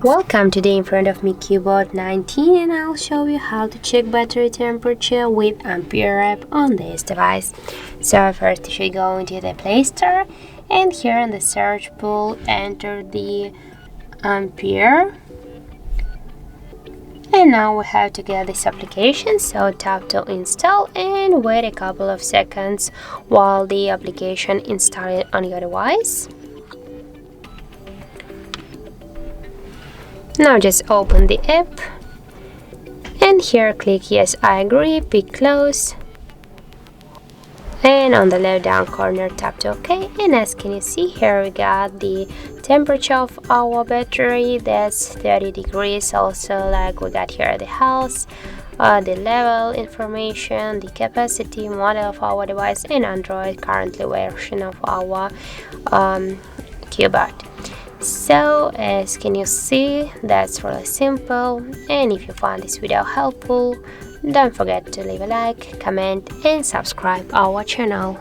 Welcome, today in front of me CUBOT R19, and I'll show you how to check battery temperature with Ampere app on this device. So first you should go into the Play Store, and here in the search pool enter the Ampere. And now we have to get this application, so tap to install and wait a couple of seconds while the application installs on your device. Now just open the app and here click yes I agree, pick close, and on the left down corner tap to OK. And as can you see, here we got the temperature of our battery, that's 30 degrees. Also, like we got here the health, the level information, the capacity, model of our device, and Android currently version of our CUBOT. So as can you see, that's really simple. And if you found this video helpful, don't forget to leave a like, comment and subscribe our channel.